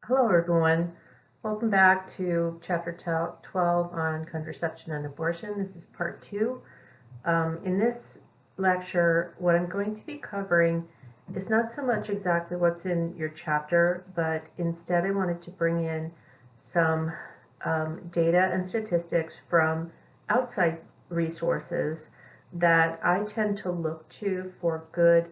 Hello, everyone. Welcome back to Chapter 12 on contraception and abortion. This is part 2. In this lecture, what I'm going to be covering is not so much exactly what's in your chapter, but instead I wanted to bring in some data and statistics from outside resources that I tend to look to for good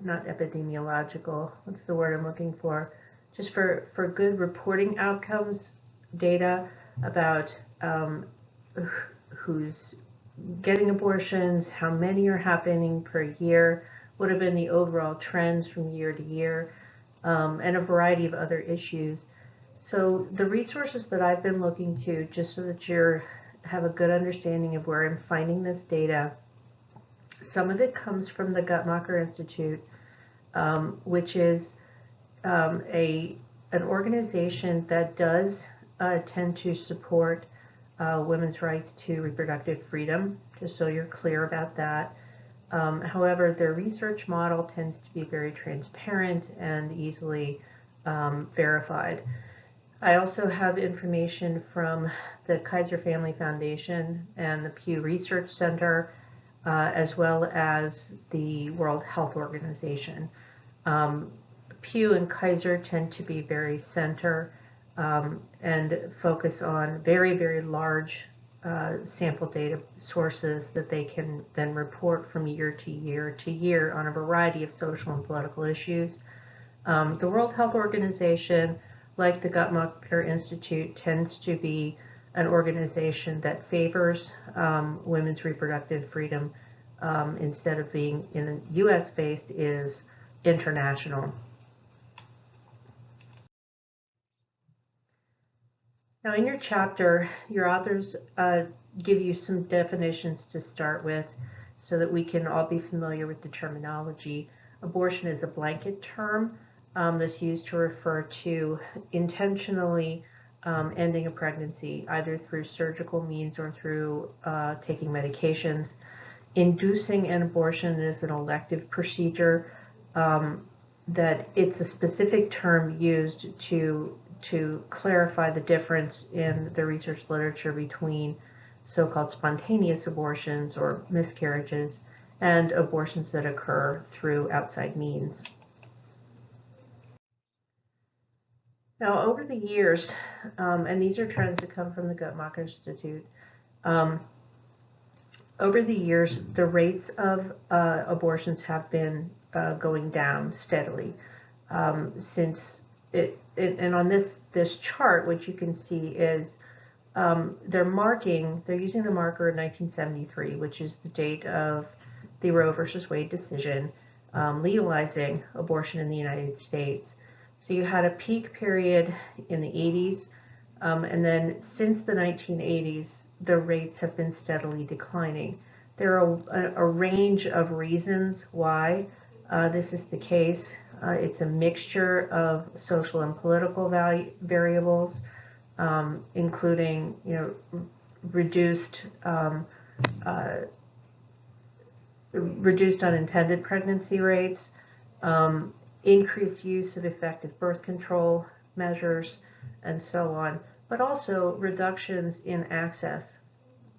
not epidemiological, what's the word I'm looking for, just for good reporting outcomes, data about who's getting abortions, how many are happening per year, what have been the overall trends from year to year, and a variety of other issues. So the resources that I've been looking to, just so that you have a good understanding of where I'm finding this data, some of it comes from the Guttmacher Institute, which is an organization that does tend to support women's rights to reproductive freedom, just so you're clear about that. However, their research model tends to be very transparent and easily verified. I also have information from the Kaiser Family Foundation and the Pew Research Center, as well as the World Health Organization. Pew and Kaiser tend to be very center and focus on very, very large sample data sources that they can then report from year to year to year on a variety of social and political issues. The World Health Organization, like the Guttmacher Institute, tends to be an organization that favors women's reproductive freedom instead of being in US based, is international. Now in your chapter, your authors give you some definitions to start with so that we can all be familiar with the terminology. Abortion is a blanket term that's used to refer to intentionally ending a pregnancy, either through surgical means or through taking medications. Inducing an abortion is an elective procedure that it's a specific term used to clarify the difference in the research literature between so-called spontaneous abortions or miscarriages and abortions that occur through outside means. Now, over the years, and these are trends that come from the Guttmacher Institute, over the years, the rates of abortions have been going down steadily since and on this chart, what you can see is they're using the marker of 1973, which is the date of the Roe versus Wade decision legalizing abortion in the United States. So you had a peak period in the 80s, and then since the 1980s, the rates have been steadily declining. There are a range of reasons why this is the case. It's a mixture of social and political variables, including, reduced unintended pregnancy rates, increased use of effective birth control measures, and so on, but also reductions in access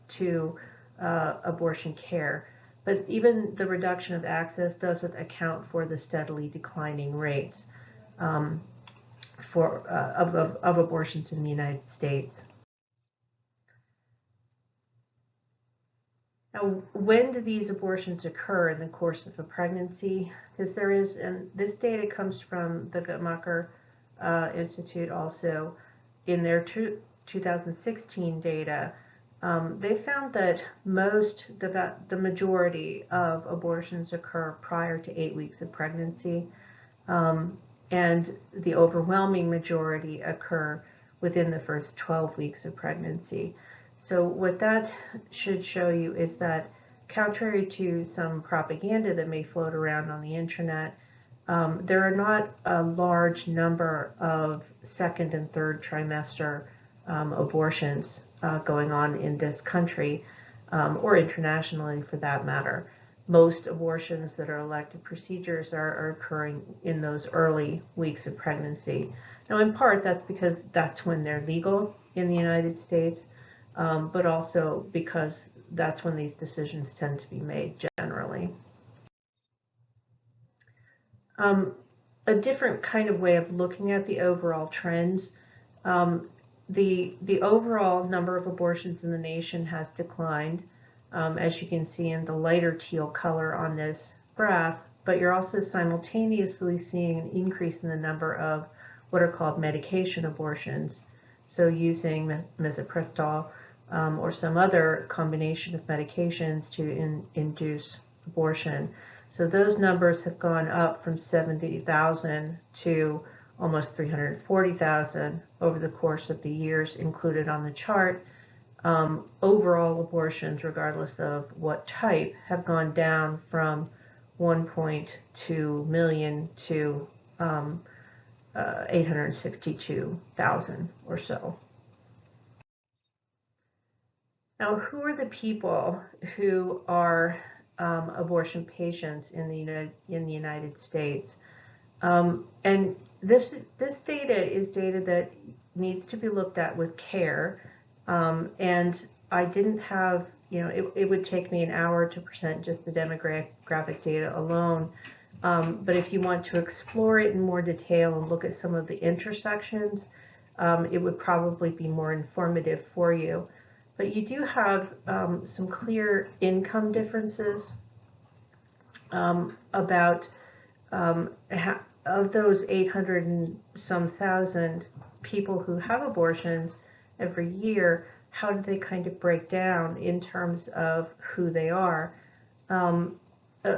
to abortion care. But even the reduction of access doesn't account for the steadily declining rates of abortions in the United States. Now, when do these abortions occur in the course of a pregnancy? Because and this data comes from the Guttmacher Institute also. In their 2016 data, they found that the majority of abortions occur prior to 8 weeks of pregnancy, and the overwhelming majority occur within the first 12 weeks of pregnancy. So what that should show you is that, contrary to some propaganda that may float around on the internet, there are not a large number of second and third trimester abortions going on in this country, or internationally for that matter. most abortions that are elective procedures are occurring in those early weeks of pregnancy. Now, in part, that's because that's when they're legal in the United States, but also because that's when these decisions tend to be made generally. A different kind of way of looking at the overall trends. The overall number of abortions in the nation has declined, as you can see in the lighter teal color on this graph, but you're also simultaneously seeing an increase in the number of what are called medication abortions. So using misoprostol or some other combination of medications to induce abortion. So those numbers have gone up from 70,000 to almost 340,000 over the course of the years included on the chart. Overall abortions, regardless of what type, have gone down from 1.2 million to 862,000 or so. Now, who are the people who are abortion patients in the United States? And this data is data that needs to be looked at with care. And I didn't have, it would take me an hour to present just the demographic data alone. But if you want to explore it in more detail and look at some of the intersections, it would probably be more informative for you. But you do have some clear income differences about of those 800 and some thousand people who have abortions every year, how do they kind of break down in terms of who they are?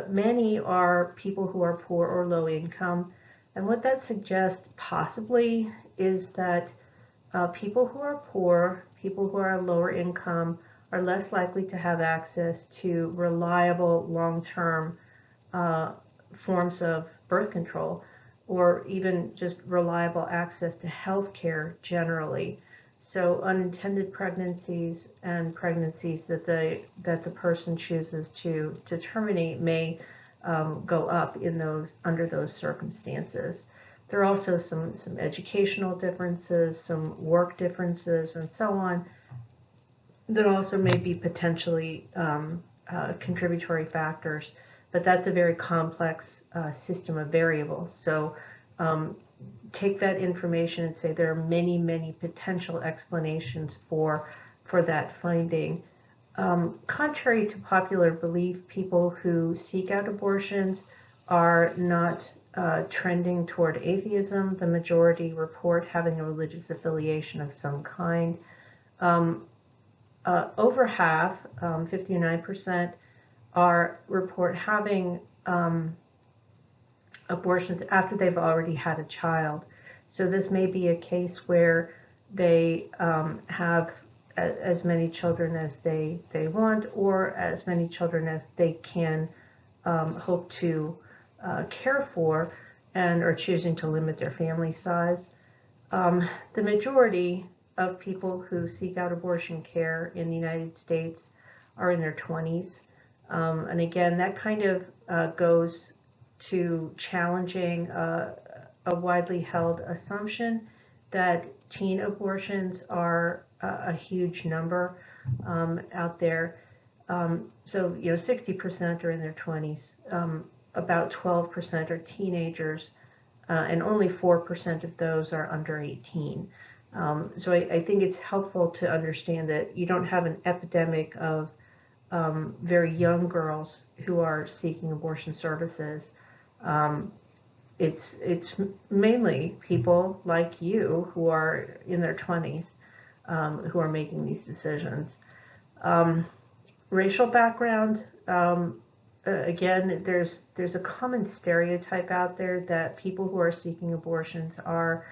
Many are people who are poor or low income, and what that suggests possibly is that people who are poor, people who are lower income, are less likely to have access to reliable long-term forms of birth control, or even just reliable access to health care generally. So unintended pregnancies and pregnancies that the person chooses to terminate may go up under those circumstances. There are also some educational differences, some work differences, and so on that also may be potentially contributory factors. But that's a very complex system of variables. So take that information and say there are many, many potential explanations for that finding. Contrary to popular belief, people who seek out abortions are not trending toward atheism. The majority report having a religious affiliation of some kind. Over half, 59%, report having abortions after they've already had a child. So this may be a case where they have as many children as they want, or as many children as they can hope to care for, and are choosing to limit their family size. The majority of people who seek out abortion care in the United States are in their 20s. And again, that kind of goes to challenging a widely held assumption that teen abortions are a huge number out there. So 60% are in their 20s, about 12% are teenagers, and only 4% of those are under 18. So I think it's helpful to understand that you don't have an epidemic of very young girls who are seeking abortion services. It's mainly people like you who are in their 20s who are making these decisions. Racial background, again, there's a common stereotype out there that people who are seeking abortions are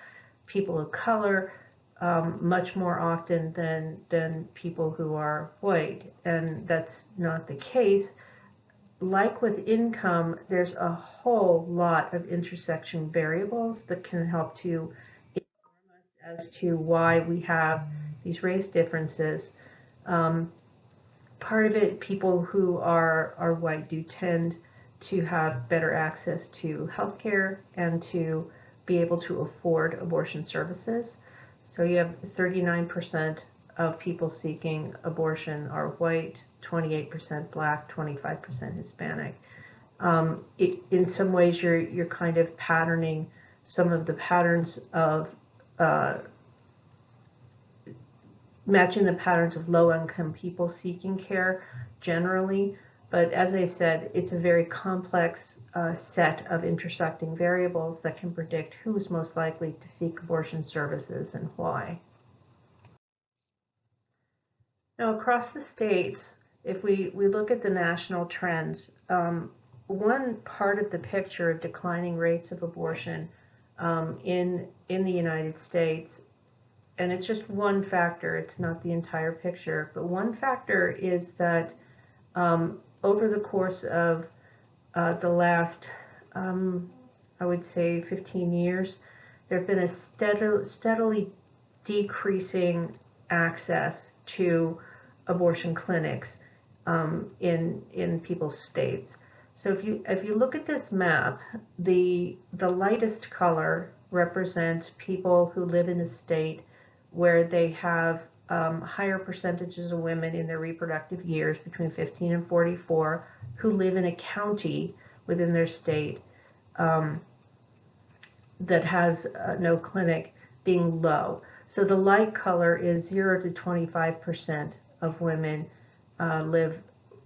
people of color, much more often than people who are white, and that's not the case. Like with income, there's a whole lot of intersection variables that can help to inform us as to why we have these race differences. part of it, people who are white do tend to have better access to healthcare and to be able to afford abortion services. So you have 39% of people seeking abortion are white, 28% black, 25% Hispanic. In some ways, you're kind of patterning some of the patterns of matching the patterns of low-income people seeking care generally. But as I said, it's a very complex set of intersecting variables that can predict who's most likely to seek abortion services and why. Now, across the states, if we look at the national trends, one part of the picture of declining rates of abortion in the United States, and it's just one factor, it's not the entire picture, but one factor is that over the course of the last, I would say 15 years, there have been a steadily decreasing access to abortion clinics in people's states. So if you look at this map, the lightest color represents people who live in a state where they have higher percentages of women in their reproductive years between 15 and 44 who live in a county within their state that has no clinic, being low. So the light color is 0 to 25% of women live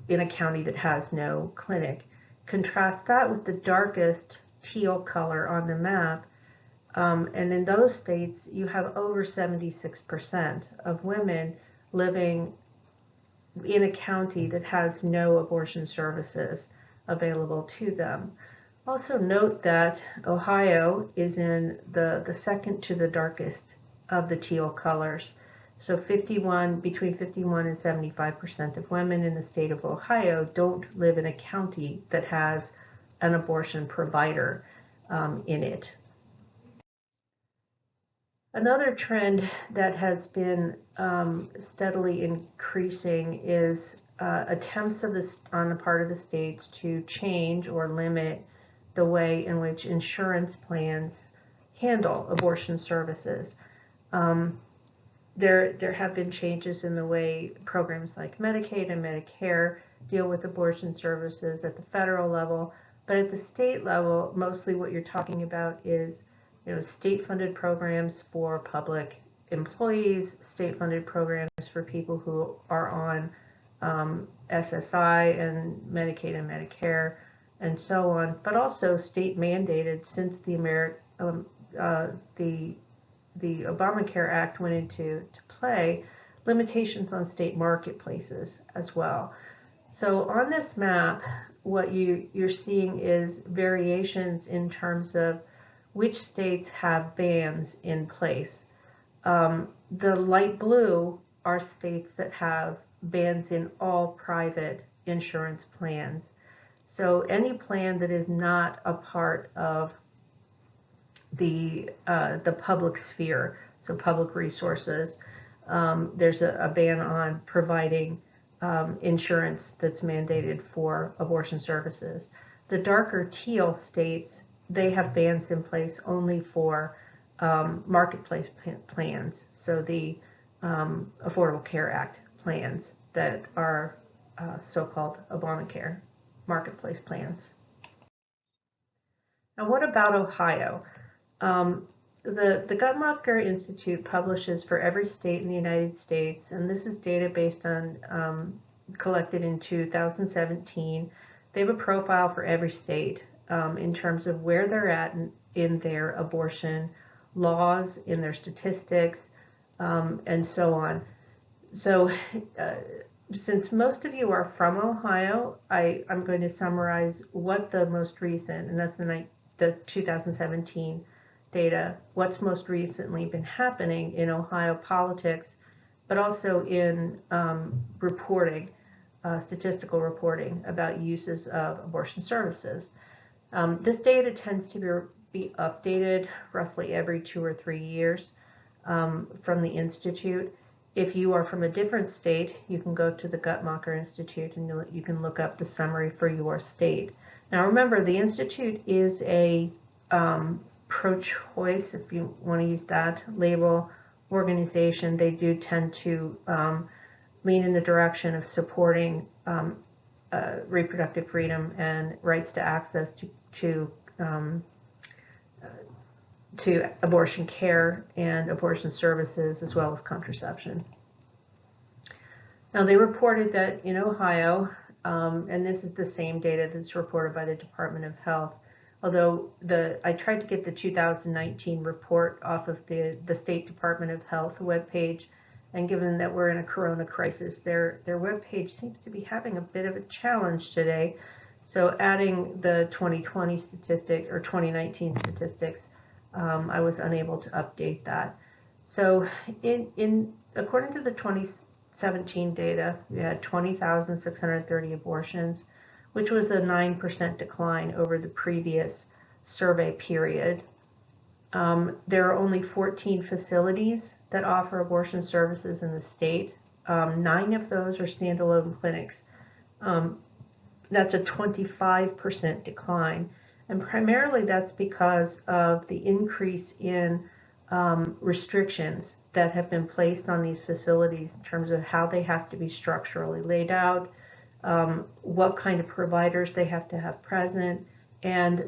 in a county that has no clinic. Contrast that with the darkest teal color on the map, and in those states you have over 76% of women living in a county that has no abortion services available to them. Also note that Ohio is in the second to the darkest of the teal colors. So between 51 and 75% of women in the state of Ohio don't live in a county that has an abortion provider in it. Another trend that has been steadily increasing is attempts on the part of the states to change or limit the way in which insurance plans handle abortion services. There have been changes in the way programs like Medicaid and Medicare deal with abortion services at the federal level, but at the state level, mostly what you're talking about is state-funded programs for public employees, state-funded programs for people who are on SSI and Medicaid and Medicare and so on, but also state-mandated since the Obamacare Act went into play, limitations on state marketplaces as well. So on this map, what you're seeing is variations in terms of which states have bans in place. The light blue are states that have bans in all private insurance plans. So any plan that is not a part of the public sphere, so public resources, there's a ban on providing insurance that's mandated for abortion services. The darker teal states, they have bans in place only for marketplace plans, so the Affordable Care Act plans that are so-called Obamacare marketplace plans. Now, what about Ohio? The Guttmacher Institute publishes for every state in the United States, and this is data based on collected in 2017. They have a profile for every state in terms of where they're at in their abortion laws, in their statistics, and so on. So since most of you are from Ohio, I'm going to summarize what the most recent, and that's the 2017 data, what's most recently been happening in Ohio politics, but also in reporting, statistical reporting about uses of abortion services. This data tends to be updated roughly every 2 or 3 years from the Institute. If you are from a different state, you can go to the Guttmacher Institute and you can look up the summary for your state. Now remember, the Institute is a pro-choice, if you want to use that label, organization. They do tend to lean in the direction of supporting reproductive freedom and rights to access to abortion care and abortion services, as well as contraception. Now, they reported that in Ohio, and this is the same data that's reported by the Department of Health, although I tried to get the 2019 report off of the State Department of Health webpage, and given that we're in a corona crisis, their webpage seems to be having a bit of a challenge today. So adding the 2020 statistic or 2019 statistics, I was unable to update that. So according to the 2017 data, we had 20,630 abortions, which was a 9% decline over the previous survey period. There are only 14 facilities that offer abortion services in the state. 9 of those are standalone clinics. That's a 25% decline. And primarily that's because of the increase in restrictions that have been placed on these facilities in terms of how they have to be structurally laid out, what kind of providers they have to have present, and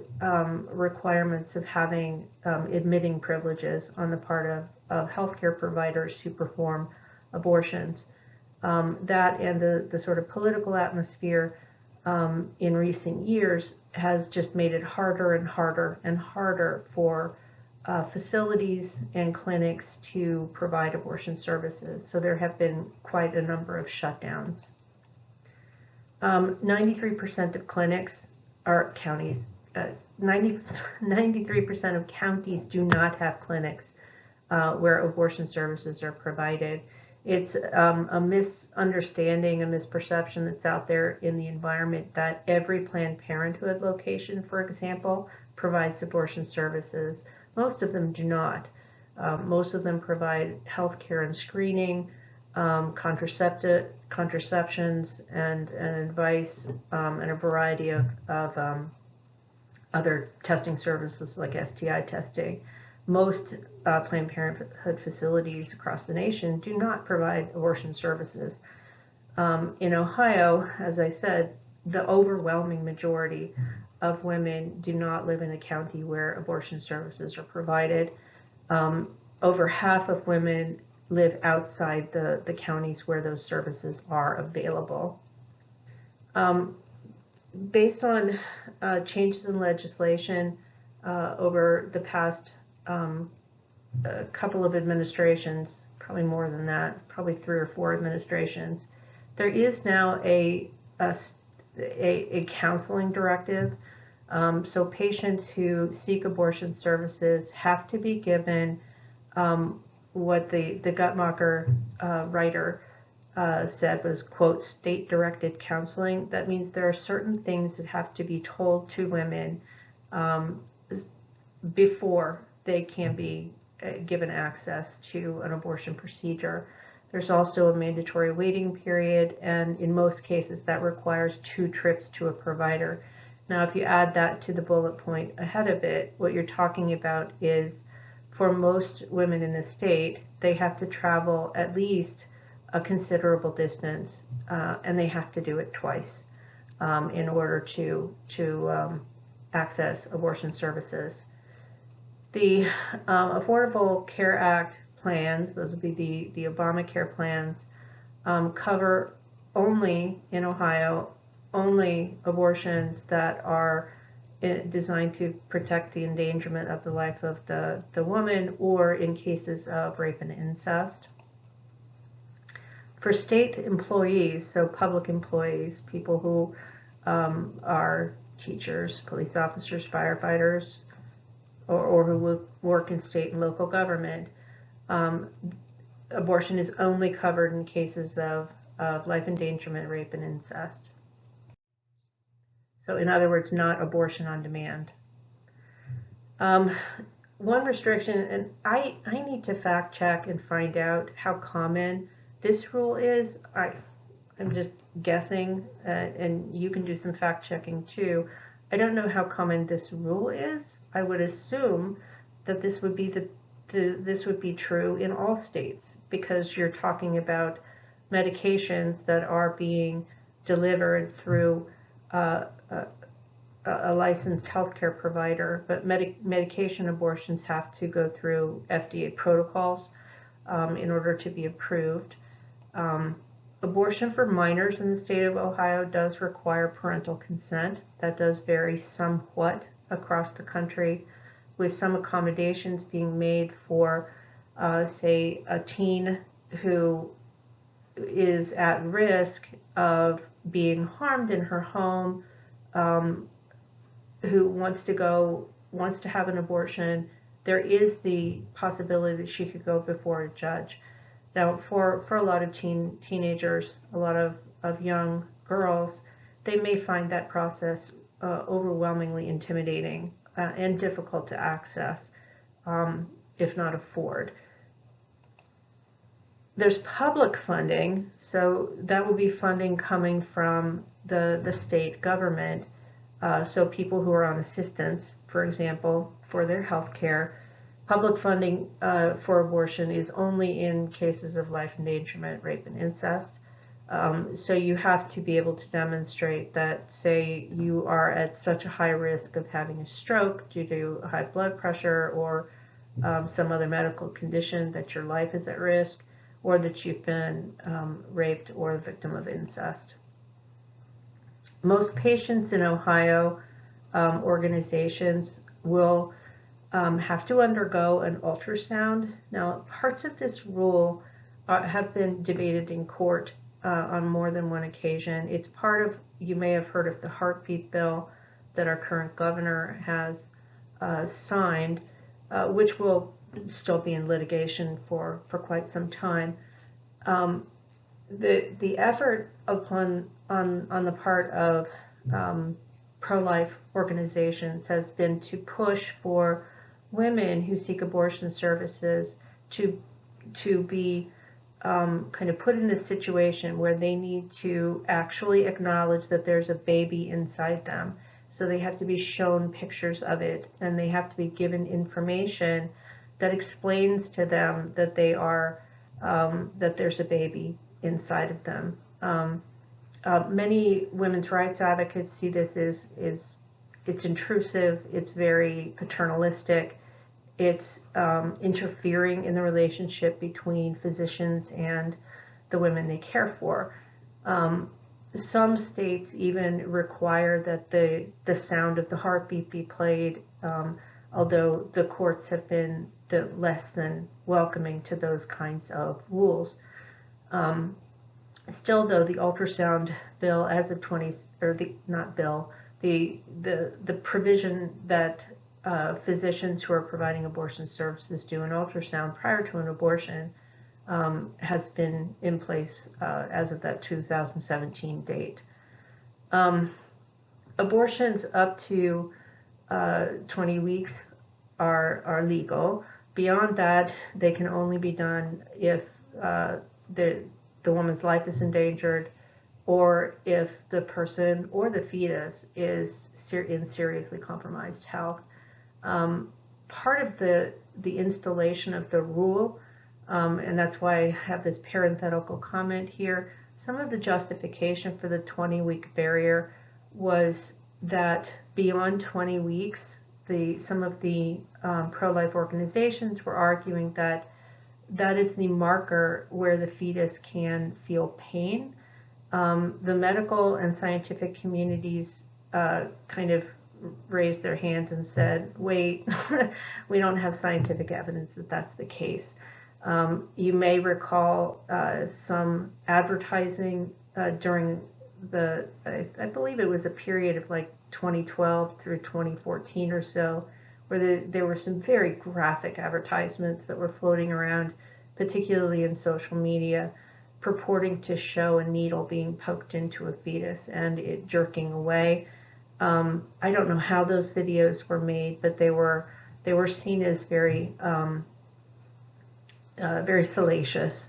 requirements of having admitting privileges on the part of healthcare providers who perform abortions. That and the sort of political atmosphere in recent years has just made it harder and harder and harder for facilities and clinics to provide abortion services. So there have been quite a number of shutdowns. 93% of clinics are counties. 93% of counties do not have clinics where abortion services are provided. It's a misunderstanding, a misperception that's out there in the environment that every Planned Parenthood location, for example, provides abortion services. Most of them do not. Most of them provide health care and screening, contraceptions and advice, and a variety of other testing services like STI testing. Most Planned Parenthood facilities across the nation do not provide abortion services. In Ohio, as I said, the overwhelming majority of women do not live in a county where abortion services are provided. Over half of women live outside the counties where those services are available. Based on changes in legislation over the past couple of administrations, probably more than that, probably 3 or 4 administrations, there is now a counseling directive. So patients who seek abortion services have to be given what the Guttmacher writer said was, quote, state-directed counseling. That means there are certain things that have to be told to women before they can be given access to an abortion procedure. There's also a mandatory waiting period, and in most cases that requires 2 trips to a provider. Now, if you add that to the bullet point ahead of it, what you're talking about is, for most women in the state, they have to travel at least a considerable distance, and they have to do it twice in order to access abortion services. The Affordable Care Act plans, those would be the Obamacare plans, cover only, in Ohio, only abortions that are designed to protect the endangerment of the life of the woman, or in cases of rape and incest. For state employees, so public employees, people who are teachers, police officers, firefighters, or who will work in state and local government, abortion is only covered in cases of life endangerment, rape, and incest. So in other words, not abortion on demand. One restriction, and I need to fact check and find out how common this rule is, I'm just guessing, and you can do some fact checking too. I don't know how common this rule is. I would assume that this would be this would be true in all states, because you're talking about medications that are being delivered through a licensed healthcare provider, but medication abortions have to go through FDA protocols in order to be approved. Abortion for minors in the state of Ohio does require parental consent. That does vary somewhat across the country, with some accommodations being made for, say, a teen who is at risk of being harmed in her home, who wants to have an abortion. There is the possibility that she could go before a judge. Now, for a lot of teenagers, a lot of young girls, they may find that process overwhelmingly intimidating and difficult to access, if not afford. There's public funding, so that would be funding coming from the state government. So people who are on assistance, for example, for their health care. Public funding for abortion is only in cases of life endangerment, rape, and incest. So you have to be able to demonstrate that, say, you are at such a high risk of having a stroke due to high blood pressure or some other medical condition, that your life is at risk, or that you've been raped or a victim of incest. Most patients in Ohio, organizations will have to undergo an ultrasound. Now, parts of this rule have been debated in court on more than one occasion. It's part of, you may have heard of the heartbeat bill that our current governor has signed, which will still be in litigation for quite some time. The effort on the part of pro-life organizations has been to push for women who seek abortion services to be kind of put in a situation where they need to actually acknowledge that there's a baby inside them. So they have to be shown pictures of it, and they have to be given information that explains to them that they are that there's a baby inside of them. Many women's rights advocates see this as it's intrusive, it's very paternalistic, it's interfering in the relationship between physicians and the women they care for. Some states even require that the sound of the heartbeat be played, although the courts have been less than welcoming to those kinds of rules. Still, though, the ultrasound bill as of the provision that physicians who are providing abortion services do an ultrasound prior to an abortion has been in place as of that 2017 date. Abortions up to 20 weeks are legal. Beyond that, they can only be done if the woman's life is endangered, or if the person or the fetus is in seriously compromised health. Part of the installation of the rule, and that's why I have this parenthetical comment here, some of the justification for the 20-week barrier was that beyond 20 weeks, some of the pro-life organizations were arguing that that is the marker where the fetus can feel pain. The medical and scientific communities kind of raised their hands and said, wait, we don't have scientific evidence that that's the case. You may recall some advertising during I believe it was a period of like 2012 through 2014 or so, where there were some very graphic advertisements that were floating around, particularly in social media, purporting to show a needle being poked into a fetus and it jerking away. I don't know how those videos were made, but they were seen as very very salacious,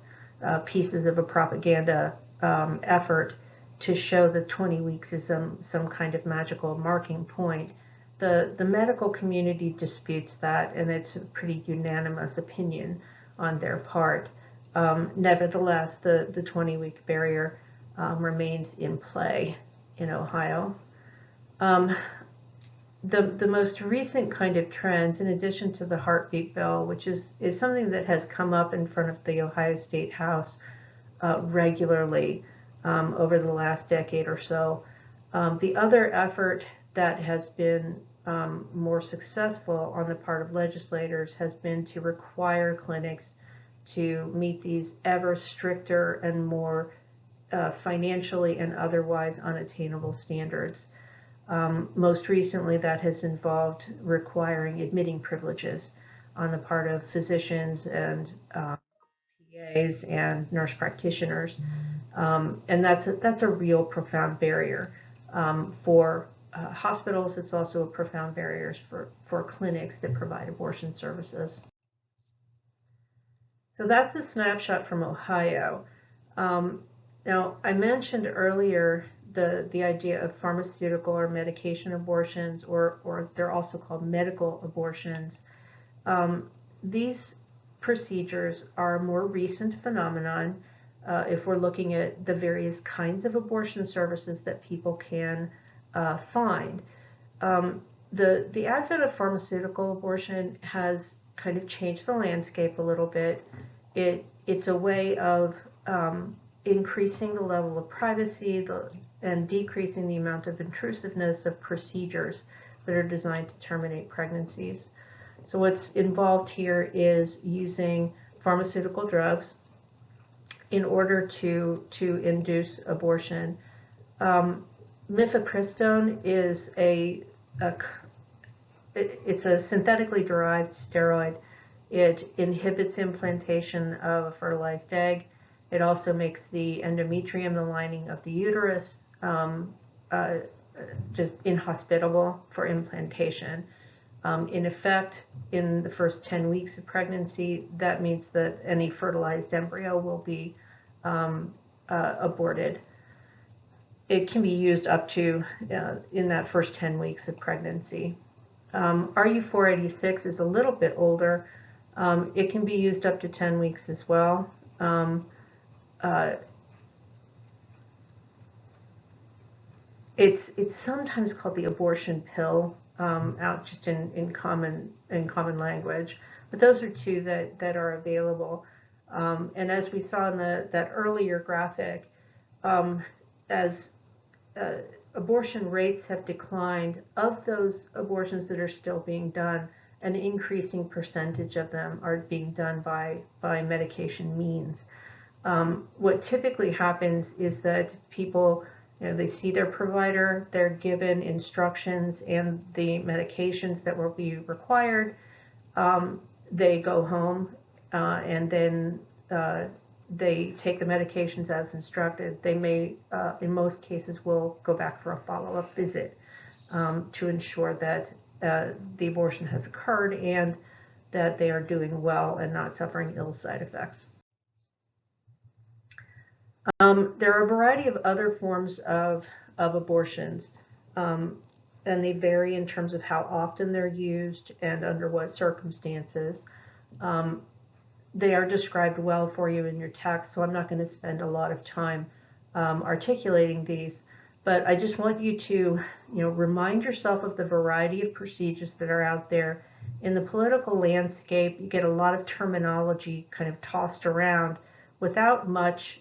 pieces of a propaganda effort to show that 20 weeks is some kind of magical marking point. The medical community disputes that, and it's a pretty unanimous opinion on their part. Nevertheless, the 20-week barrier remains in play in Ohio. The most recent kind of trends, in addition to the heartbeat bill, which is something that has come up in front of the Ohio State House regularly over the last decade or so, the other effort that has been more successful on the part of legislators has been to require clinics to meet these ever stricter and more financially and otherwise unattainable standards. Most recently, that has involved requiring admitting privileges on the part of physicians and PAs and nurse practitioners, and that's a real profound barrier for hospitals. It's also a profound barrier for clinics that provide abortion services. So that's a snapshot from Ohio. Now, I mentioned earlier the idea of pharmaceutical or medication abortions, or they're also called medical abortions. These procedures are a more recent phenomenon if we're looking at the various kinds of abortion services that people can find. The advent of pharmaceutical abortion has kind of changed the landscape a little bit. It's a way of increasing the level of privacy and decreasing the amount of intrusiveness of procedures that are designed to terminate pregnancies. So what's involved here is using pharmaceutical drugs in order to induce abortion. Mifepristone is it's a synthetically derived steroid. It inhibits implantation of a fertilized egg. It also makes the endometrium, the lining of the uterus, just inhospitable for implantation. In effect, in the first 10 weeks of pregnancy, that means that any fertilized embryo will be aborted. It can be used up to in that first 10 weeks of pregnancy. RU486 is a little bit older. It can be used up to 10 weeks as well. It's sometimes called the abortion pill, out just in common language. But those are two that are available. And as we saw in that earlier graphic, as abortion rates have declined, of those abortions that are still being done, an increasing percentage of them are being done by medication means. What typically happens is that people, they see their provider, they're given instructions and the medications that will be required. They go home and then they take the medications as instructed. They may, in most cases, will go back for a follow-up visit to ensure that the abortion has occurred and that they are doing well and not suffering ill side effects. There are a variety of other forms of abortions, and they vary in terms of how often they're used and under what circumstances. They are described well for you in your text, so I'm not going to spend a lot of time articulating these, but I just want you to remind yourself of the variety of procedures that are out there. In the political landscape, you get a lot of terminology kind of tossed around without much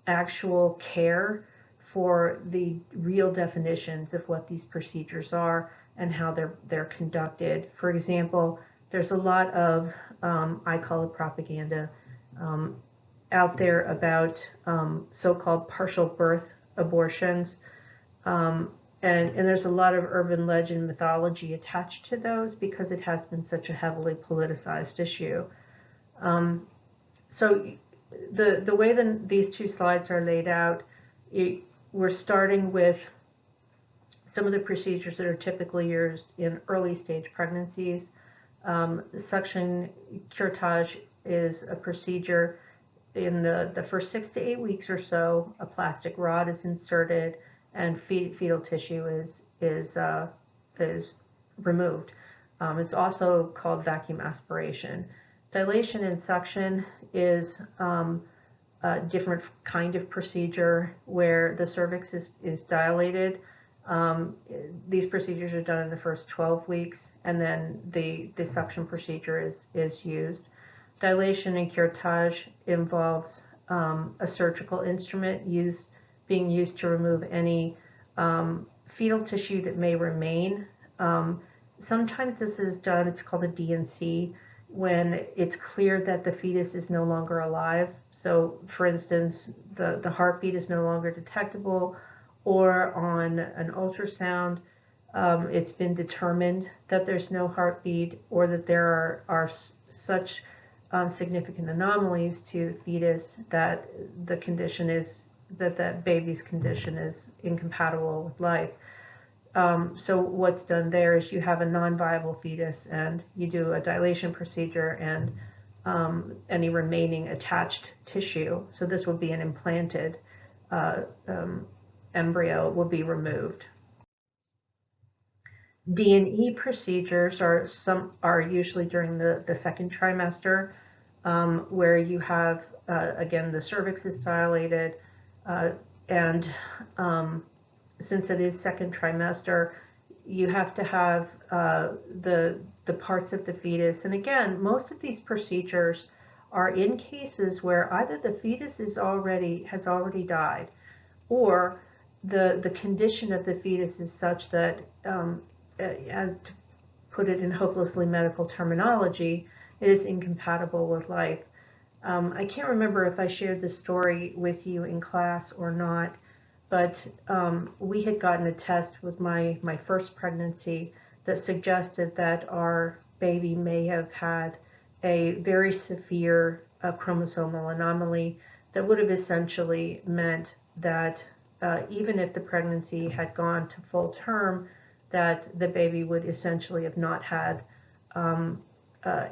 actual care for the real definitions of what these procedures are and how they're conducted. For example, there's a lot of, I call it propaganda, out there about so-called partial birth abortions. And there's a lot of urban legend mythology attached to those because it has been such a heavily politicized issue. So the way these two slides are laid out, we're starting with some of the procedures that are typically used in early stage pregnancies. Suction curettage is a procedure in the first 6 to 8 weeks or so, a plastic rod is inserted and fetal tissue is removed. It's also called vacuum aspiration. Dilation and suction is a different kind of procedure where the cervix is dilated. These procedures are done in the first 12 weeks, and then the suction procedure is used. Dilation and curettage involves a surgical instrument being used to remove any fetal tissue that may remain. Sometimes this is done, it's called a D&C, when it's clear that the fetus is no longer alive. So, for instance, the heartbeat is no longer detectable, or on an ultrasound, it's been determined that there's no heartbeat, or that there are such significant anomalies to the fetus that the condition is that baby's condition is incompatible with life. So what's done there is you have a non-viable fetus, and you do a dilation procedure, and any remaining attached tissue, so this would be an implanted embryo, will be removed. D&E procedures are usually during the second trimester, where you have again, the cervix is dilated, and since it is second trimester, you have to have the parts of the fetus. And again, most of these procedures are in cases where either the fetus has already died, or the condition of the fetus is such that, to put it in hopelessly medical terminology, it is incompatible with life. I can't remember if I shared this story with you in class or not, but we had gotten a test with my first pregnancy that suggested that our baby may have had a very severe chromosomal anomaly that would have essentially meant that even if the pregnancy had gone to full term, that the baby would essentially have not had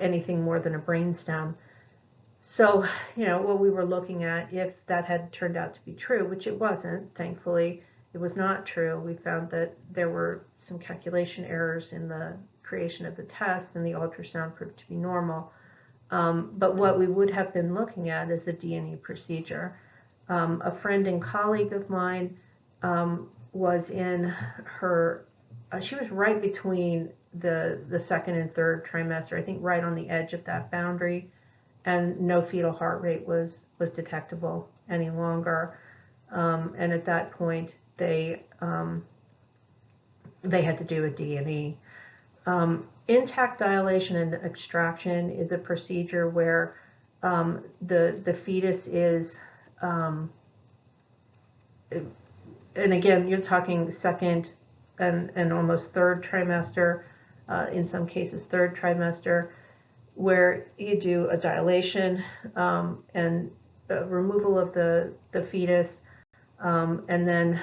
anything more than a brainstem. So, what we were looking at, if that had turned out to be true, which it wasn't, thankfully, it was not true. We found that there were some calculation errors in the creation of the test, and the ultrasound proved to be normal. But what we would have been looking at is a D&E procedure. A friend and colleague of mine was in her, she was right between the second and third trimester, I think right on the edge of that boundary, and no fetal heart rate was detectable any longer. And at that point, they had to do a D&E. Intact dilation and extraction is a procedure where the fetus is, and again, you're talking second and almost third trimester, in some cases third trimester, where you do a dilation and removal of the fetus, and then,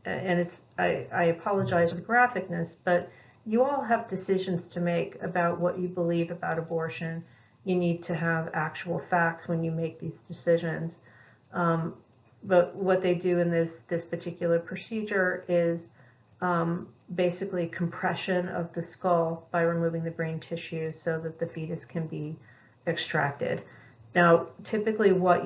and I apologize for the graphicness, but you all have decisions to make about what you believe about abortion. You need to have actual facts when you make these decisions. But what they do in this particular procedure is basically compression of the skull by removing the brain tissue so that the fetus can be extracted. Now, typically what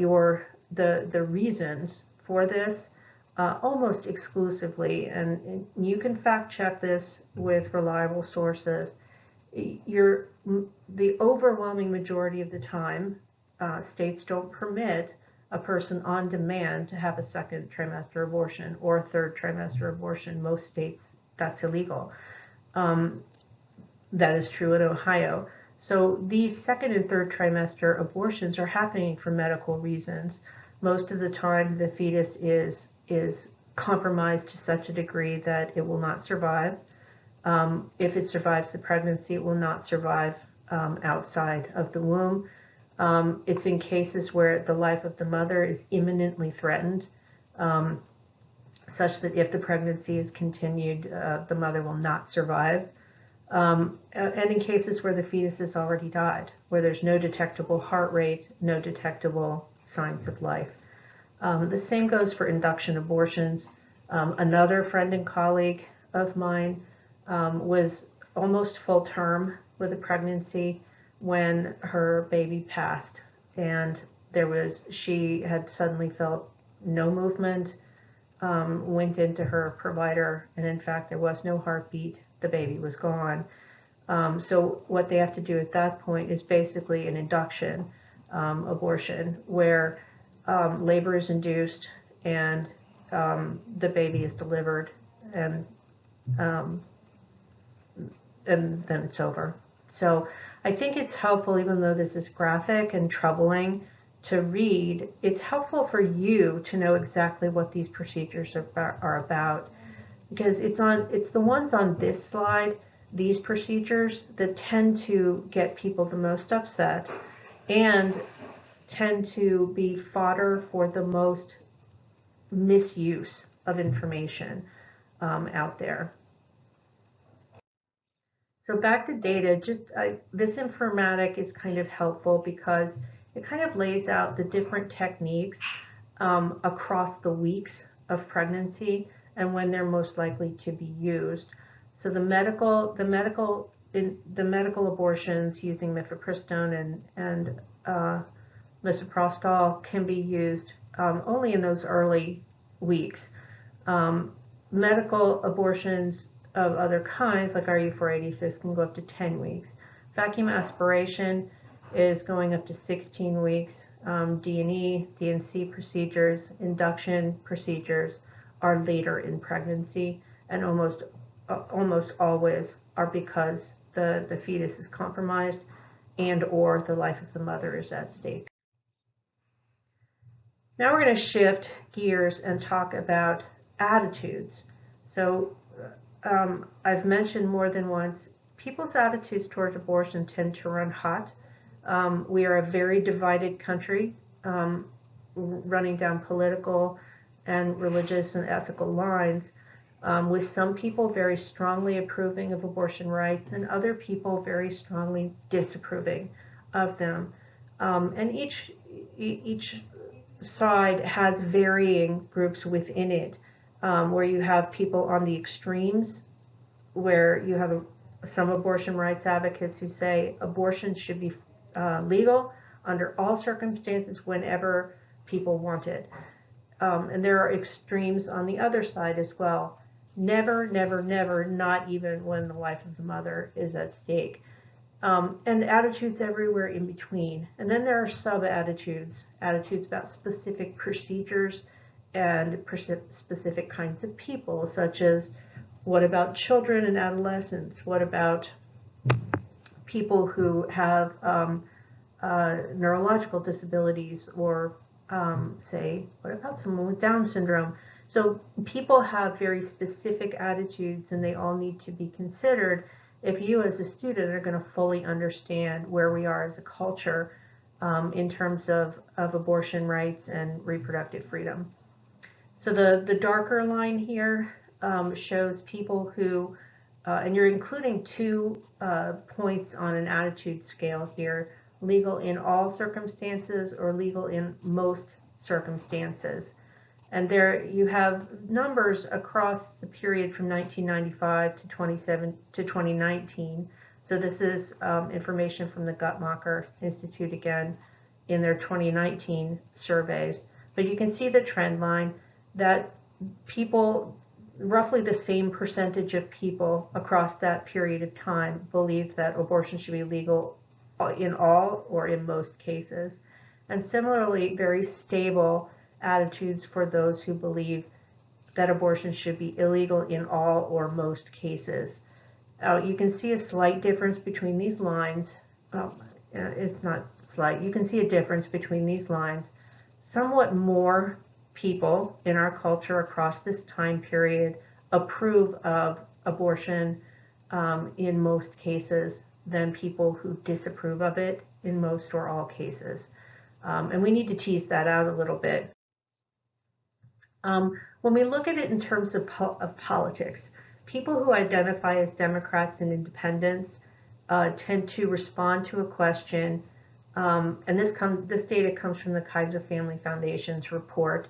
the reasons for this, almost exclusively, and you can fact check this with reliable sources, the overwhelming majority of the time, states don't permit a person on demand to have a second trimester abortion or a third trimester abortion. Most states, that's illegal. That is true in Ohio. So these second and third trimester abortions are happening for medical reasons. Most of the time, the fetus is compromised to such a degree that it will not survive. If it survives the pregnancy, it will not survive outside of the womb. It's in cases where the life of the mother is imminently threatened, such that if the pregnancy is continued, the mother will not survive. And in cases where the fetus has already died, where there's no detectable heart rate, no detectable signs of life. The same goes for induction abortions. Another friend and colleague of mine was almost full term with a pregnancy when her baby passed, and she had suddenly felt no movement, went into her provider, and in fact there was no heartbeat, the baby was gone. So what they have to do at that point is basically an induction abortion, where labor is induced and the baby is delivered, and then it's over. So I think it's helpful, even though this is graphic and troubling to read, it's helpful for you to know exactly what these procedures are about, because it's the ones on this slide, these procedures, that tend to get people the most upset and tend to be fodder for the most misuse of information out there. So back to data, this informatic is kind of helpful because it kind of lays out the different techniques across the weeks of pregnancy and when they're most likely to be used. So the medical abortions using mifepristone and misoprostol can be used only in those early weeks. Medical abortions of other kinds, like RU486, can go up to 10 weeks. Vacuum aspiration is going up to 16 weeks. D&E, D&C procedures, induction procedures are later in pregnancy, and almost always are because the fetus is compromised and or the life of the mother is at stake. Now we're going to shift gears and talk about attitudes. So I've mentioned more than once, people's attitudes towards abortion tend to run hot. We are a very divided country, running down political and religious and ethical lines, with some people very strongly approving of abortion rights and other people very strongly disapproving of them. And each side has varying groups within it, where you have people on the extremes, where you have some abortion rights advocates who say abortion should be legal under all circumstances whenever people want it. And there are extremes on the other side as well. Never, never, never, not even when the life of the mother is at stake. And attitudes everywhere in between. And then there are sub-attitudes, attitudes about specific procedures and specific kinds of people, such as, what about children and adolescents? What about people who have neurological disabilities, or say, what about someone with Down syndrome? So people have very specific attitudes, and they all need to be considered if you as a student are going to fully understand where we are as a culture in terms of abortion rights and reproductive freedom. So the darker line here shows people who, and you're including 2 points on an attitude scale here, legal in all circumstances or legal in most circumstances. And there you have numbers across the period from 1995 to 2019. So this is information from the Guttmacher Institute again in their 2019 surveys. But you can see the trend line that people, roughly the same percentage of people across that period of time, believe that abortion should be legal in all or in most cases. And similarly, very stable attitudes for those who believe that abortion should be illegal in all or most cases. You can see a slight difference between these lines. It's not slight. You can see a difference between these lines. Somewhat more people in our culture across this time period approve of abortion in most cases than people who disapprove of it in most or all cases. And we need to tease that out a little bit. When we look at it in terms of politics, people who identify as Democrats and independents tend to respond to a question and this data comes from the Kaiser Family Foundation's report.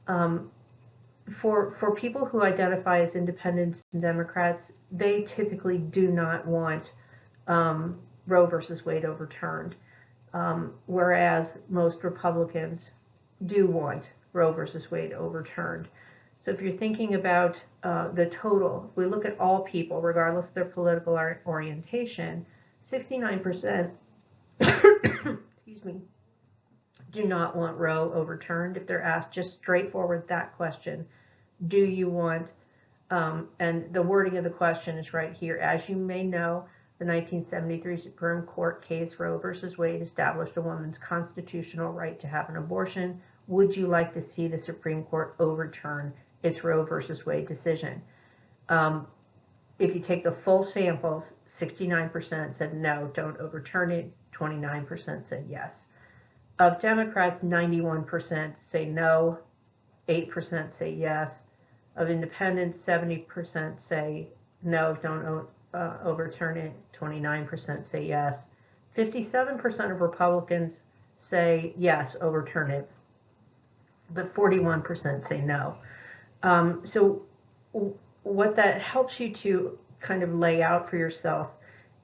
For people who identify as independents and Democrats, they typically do not want Roe versus Wade overturned, whereas most Republicans do want Roe versus Wade overturned. So if you're thinking about the total, if we look at all people, regardless of their political orientation, 69%, excuse me, do not want Roe overturned. If they're asked just straightforward that question, do you want, and the wording of the question is right here. As you may know, the 1973 Supreme Court case Roe versus Wade established a woman's constitutional right to have an abortion. Would you like to see the Supreme Court overturn its Roe versus Wade decision? If you take the full samples, 69% said no, don't overturn it. 29% said yes. Of Democrats, 91% say no, 8% say yes. Of independents, 70% say no, don't overturn it. 29% say yes. 57% of Republicans say yes, overturn it. But 41% say no. So what that helps you to kind of lay out for yourself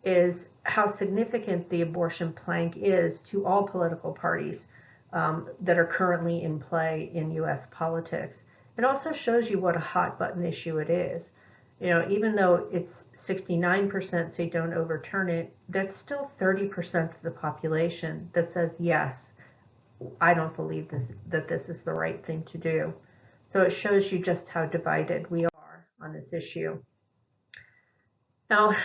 is how significant the abortion plank is to all political parties that are currently in play in U.S. politics. It also shows you what a hot button issue it is. You know, even though it's 69% say don't overturn it, that's still 30% of the population that says yes, I don't believe that this is the right thing to do. So it shows you just how divided we are on this issue. Now,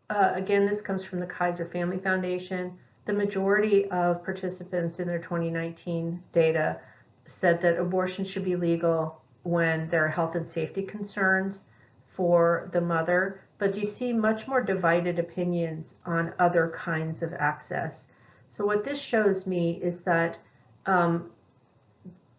again, this comes from the Kaiser Family Foundation. The majority of participants in their 2019 data said that abortion should be legal when there are health and safety concerns for the mother, but you see much more divided opinions on other kinds of access. So what this shows me is that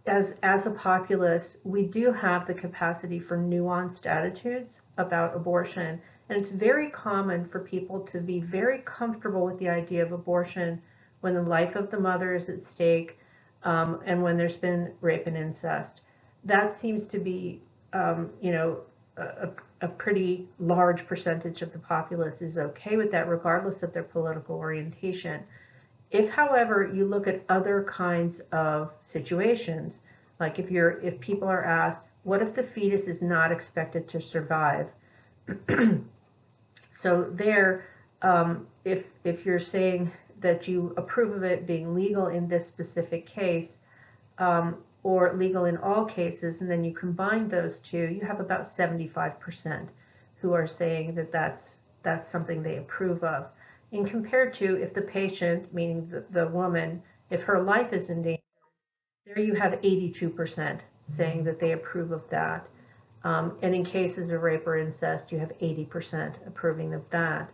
as a populace, we do have the capacity for nuanced attitudes about abortion. And it's very common for people to be very comfortable with the idea of abortion when the life of the mother is at stake and when there's been rape and incest. That seems to be, a pretty large percentage of the populace is okay with that, regardless of their political orientation. If, however, you look at other kinds of situations, like if people are asked, what if the fetus is not expected to survive? So there, if you're saying that you approve of it being legal in this specific case, or legal in all cases, and then you combine those two, you have about 75% who are saying that that's something they approve of. And compared to if the patient, meaning the woman, if her life is in danger, there you have 82% saying that they approve of that. And in cases of rape or incest, you have 80% approving of that.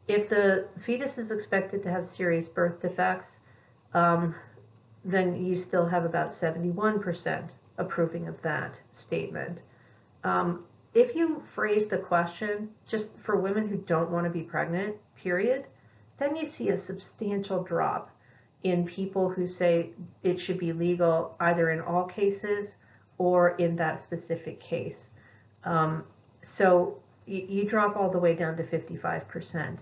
If the fetus is expected to have serious birth defects, then you still have about 71% approving of that statement. If you phrase the question just for women who don't want to be pregnant, period, then you see a substantial drop in people who say it should be legal either in all cases or in that specific case. So you drop all the way down to 55%.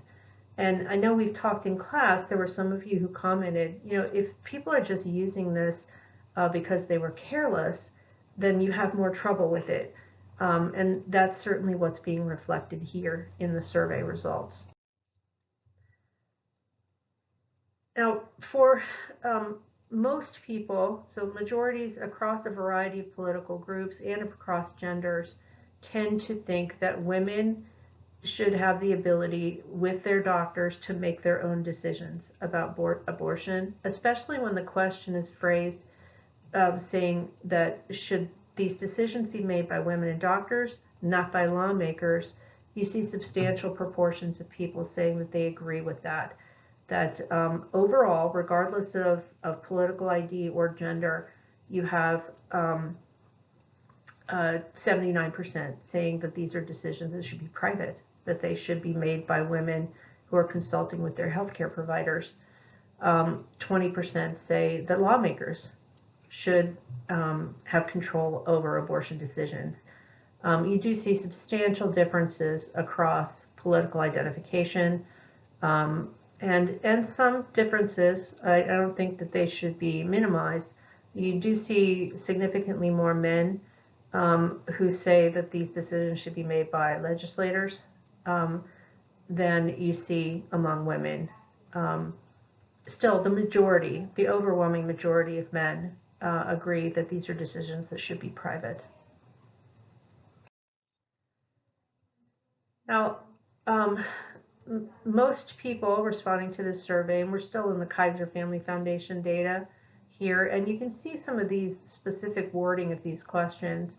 And I know we've talked in class, there were some of you who commented, if people are just using this because they were careless, then you have more trouble with it. And that's certainly what's being reflected here in the survey results. Now, for most people, so majorities across a variety of political groups and across genders, tend to think that women should have the ability with their doctors to make their own decisions about abortion, especially when the question is phrased saying that should these decisions be made by women and doctors, not by lawmakers. You see substantial proportions of people saying that they agree with that. That overall, regardless of political ID or gender, you have 79% saying that these are decisions that should be private, that they should be made by women who are consulting with their healthcare providers. 20% say that lawmakers should have control over abortion decisions. You do see substantial differences across political identification, and some differences. I don't think that they should be minimized. You do see significantly more men who say that these decisions should be made by legislators than you see among women. Still, the overwhelming majority of men agree that these are decisions that should be private. Now, most people responding to this survey, and we're still in the Kaiser Family Foundation data here, and you can see some of these specific wording of these questions,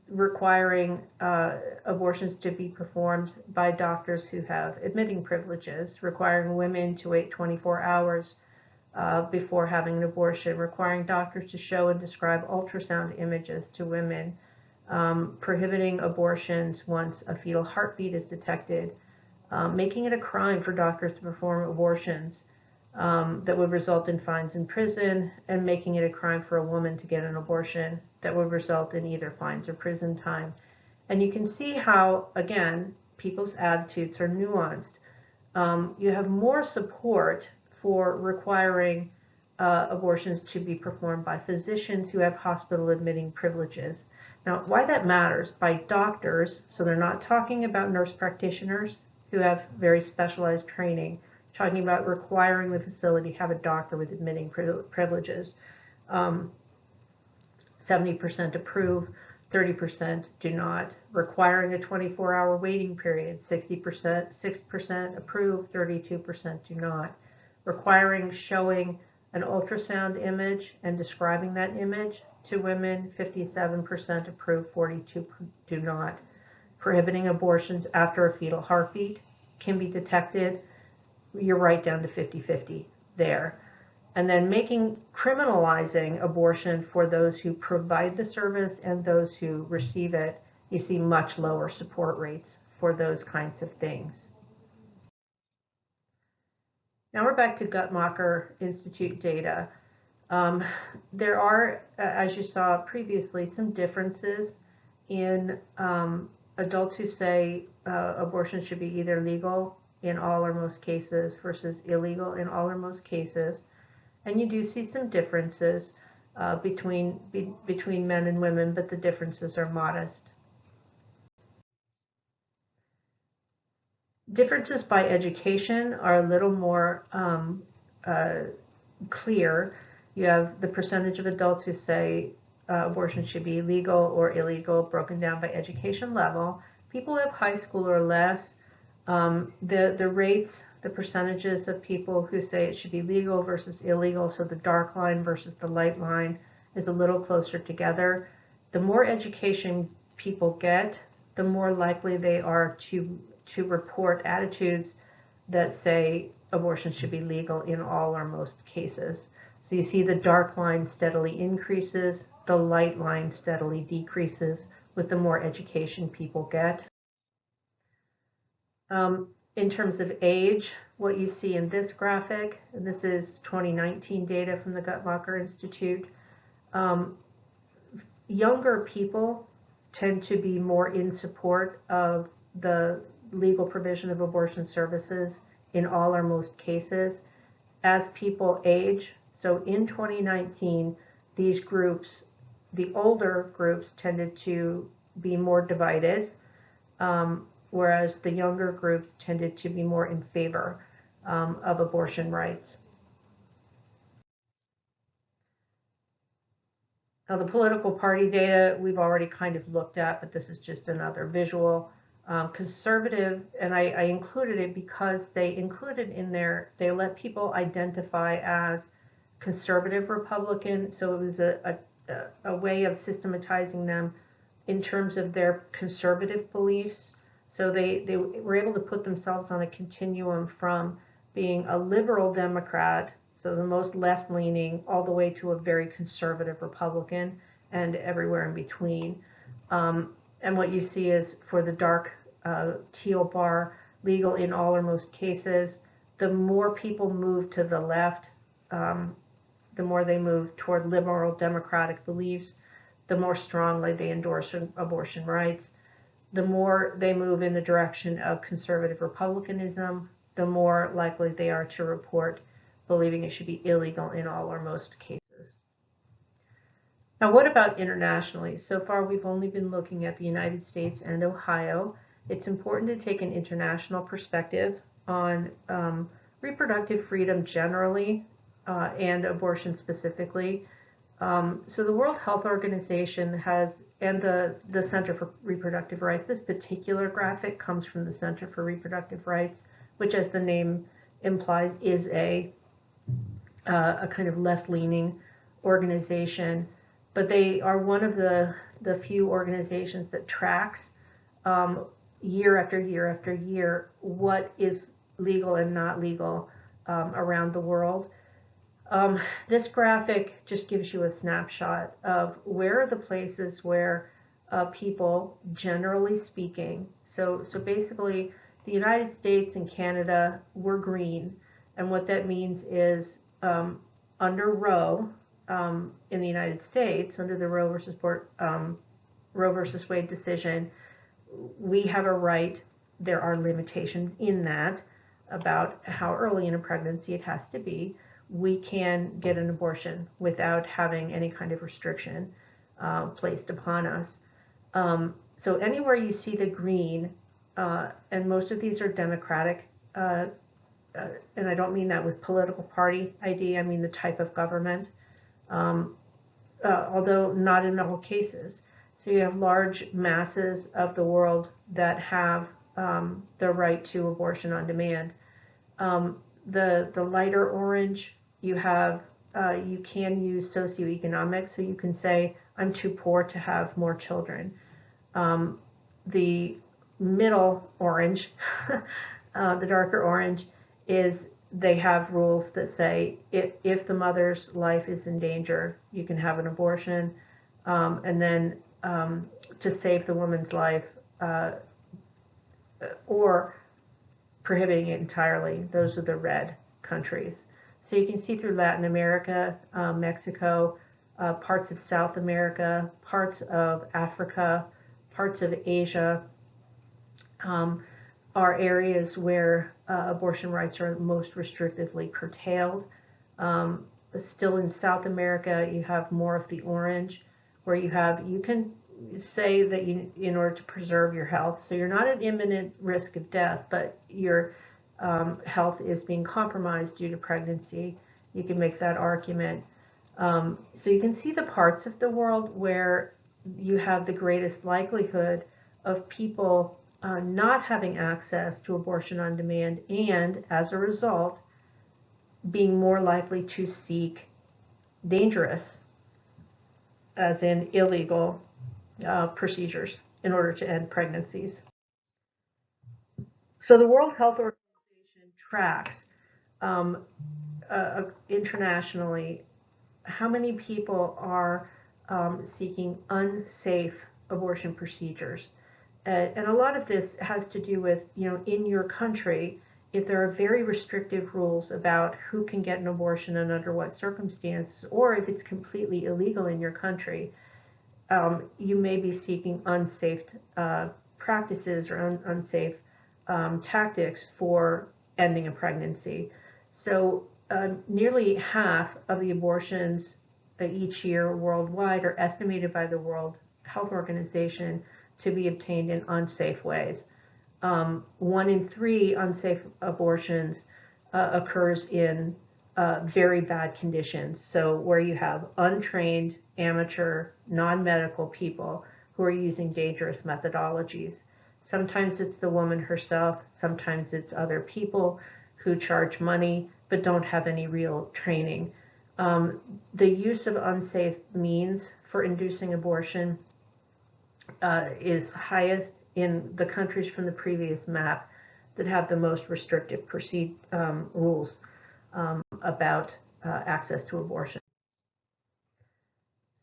requiring abortions to be performed by doctors who have admitting privileges, requiring women to wait 24 hours before having an abortion, requiring doctors to show and describe ultrasound images to women, prohibiting abortions once a fetal heartbeat is detected, making it a crime for doctors to perform abortions that would result in fines in prison, and making it a crime for a woman to get an abortion that would result in either fines or prison time. And you can see how, again, people's attitudes are nuanced. You have more support for requiring abortions to be performed by physicians who have hospital admitting privileges. Now, why that matters, by doctors, so they're not talking about nurse practitioners who have very specialized training, talking about requiring the facility have a doctor with admitting privileges. 70% approve, 30% do not. Requiring a 24-hour waiting period, 6% approve, 32% do not. Requiring showing an ultrasound image and describing that image to women, 57% approve, 42% do not. Prohibiting abortions after a fetal heartbeat can be detected, you're right down to 50-50 there. And then criminalizing abortion for those who provide the service and those who receive it, you see much lower support rates for those kinds of things. Now we're back to Guttmacher Institute data. There are, as you saw previously, some differences in adults who say abortion should be either legal in all or most cases versus illegal in all or most cases. And you do see some differences between men and women, but the differences are modest. Differences by education are a little more clear. You have the percentage of adults who say abortion should be legal or illegal, broken down by education level. People who have high school or less, the rates, the percentages of people who say it should be legal versus illegal, so the dark line versus the light line, is a little closer together. The more education people get, the more likely they are to report attitudes that say abortion should be legal in all or most cases. So you see the dark line steadily increases, the light line steadily decreases with the more education people get. In terms of age, what you see in this graphic, and this is 2019 data from the Guttmacher Institute, younger people tend to be more in support of the legal provision of abortion services in all or most cases. As people age, so in 2019, these groups, the older groups, tended to be more divided, whereas the younger groups tended to be more in favor of abortion rights. Now, the political party data we've already kind of looked at, but this is just another visual. Conservative, and I included it because they included in there, they let people identify as conservative Republican, so it was a way of systematizing them in terms of their conservative beliefs. So they were able to put themselves on a continuum from being a liberal Democrat, so the most left-leaning, all the way to a very conservative Republican, and everywhere in between. And what you see is for the dark teal bar, legal in all or most cases, the more people move to the left, the more they move toward liberal democratic beliefs, the more strongly they endorse abortion rights. The more they move in the direction of conservative republicanism, the more likely they are to report believing it should be illegal in all or most cases. Now, what about internationally? So far, we've only been looking at the United States and Ohio. It's important to take an international perspective on reproductive freedom generally and abortion specifically. So the World Health Organization has, and the Center for Reproductive Rights, this particular graphic comes from the Center for Reproductive Rights, which, as the name implies, is a kind of left-leaning organization. But they are one of the few organizations that tracks year after year after year what is legal and not legal around the world. This graphic just gives you a snapshot of where are the places where people, generally speaking, so basically the United States and Canada were green, and what that means is under Roe in the United States, under the Roe versus Wade decision, we have a right. There are limitations in that about how early in a pregnancy it has to be. We can get an abortion without having any kind of restriction placed upon us. So anywhere you see the green, and most of these are Democratic, and I don't mean that with political party ID, I mean the type of government, although not in all cases. So you have large masses of the world that have the right to abortion on demand. The lighter orange, you have, you can use socioeconomic, so you can say, I'm too poor to have more children. The middle orange, the darker orange, is they have rules that say if the mother's life is in danger, you can have an abortion, and then to save the woman's life, or prohibiting it entirely. Those are the red countries. So you can see through Latin America, Mexico, parts of South America, parts of Africa, parts of Asia are areas where abortion rights are most restrictively curtailed. Still in South America, you have more of the orange, where you can say that in order to preserve your health, so you're not at imminent risk of death, but your health is being compromised due to pregnancy. You can make that argument. So you can see the parts of the world where you have the greatest likelihood of people not having access to abortion on demand, and as a result, being more likely to seek dangerous, as in illegal, procedures in order to end pregnancies. So the World Health Organization tracks internationally how many people are seeking unsafe abortion procedures. And a lot of this has to do with, in your country, if there are very restrictive rules about who can get an abortion and under what circumstances, or if it's completely illegal in your country, you may be seeking unsafe practices or unsafe tactics for ending a pregnancy. So nearly half of the abortions each year worldwide are estimated by the World Health Organization to be obtained in unsafe ways. 1 in 3 unsafe abortions occurs in very bad conditions. So where you have untrained, amateur, non-medical people who are using dangerous methodologies. Sometimes it's the woman herself, sometimes it's other people who charge money but don't have any real training. The use of unsafe means for inducing abortion is highest in the countries from the previous map that have the most restrictive rules about access to abortion.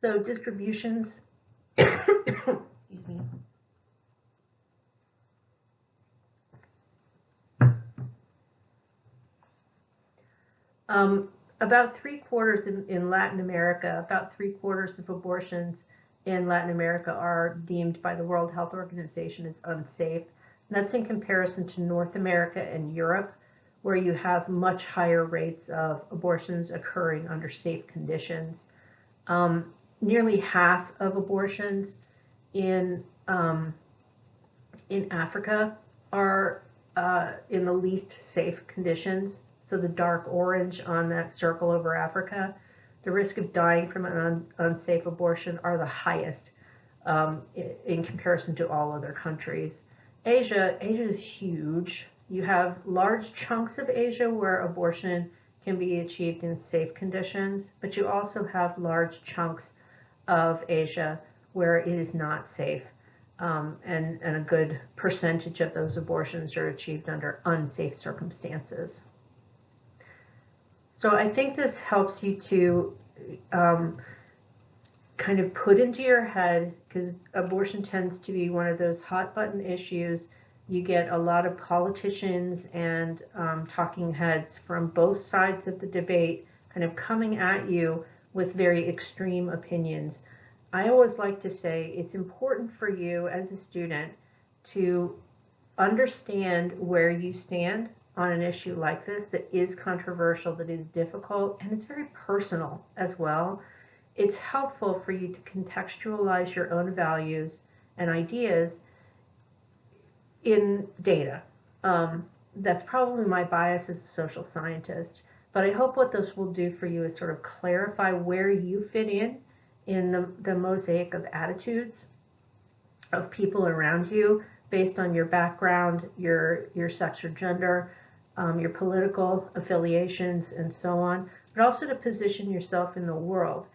So distributions, excuse me. About three-quarters in Latin America, about three-quarters of abortions in Latin America are deemed by the World Health Organization as unsafe. And that's in comparison to North America and Europe, where you have much higher rates of abortions occurring under safe conditions. Nearly half of abortions in Africa are in the least safe conditions. So the dark orange on that circle over Africa, the risk of dying from an unsafe abortion are the highest in comparison to all other countries. Asia is huge. You have large chunks of Asia where abortion can be achieved in safe conditions, but you also have large chunks of Asia where it is not safe. And a good percentage of those abortions are achieved under unsafe circumstances. So I think this helps you to kind of put into your head, because abortion tends to be one of those hot button issues. You get a lot of politicians and talking heads from both sides of the debate kind of coming at you with very extreme opinions. I always like to say it's important for you as a student to understand where you stand on an issue like this that is controversial, that is difficult, and it's very personal as well. It's helpful for you to contextualize your own values and ideas in data. That's probably my bias as a social scientist, but I hope what this will do for you is sort of clarify where you fit in the mosaic of attitudes of people around you based on your background, your sex or gender, your political affiliations, and so on, but also to position yourself in the world.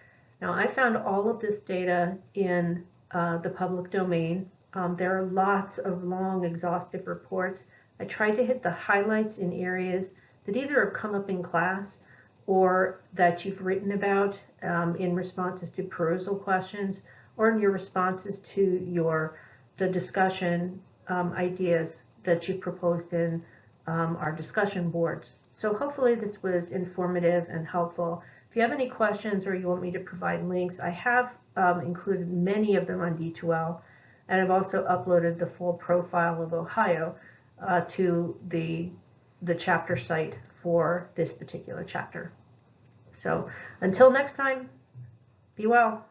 Now, I found all of this data in the public domain. There are lots of long, exhaustive reports. I tried to hit the highlights in areas that either have come up in class or that you've written about in responses to perusal questions, or in your responses to the discussion ideas that you proposed in our discussion boards. So hopefully this was informative and helpful. If you have any questions or you want me to provide links, I have included many of them on D2L, and I've also uploaded the full profile of Ohio to the chapter site for this particular chapter. So until next time, be well.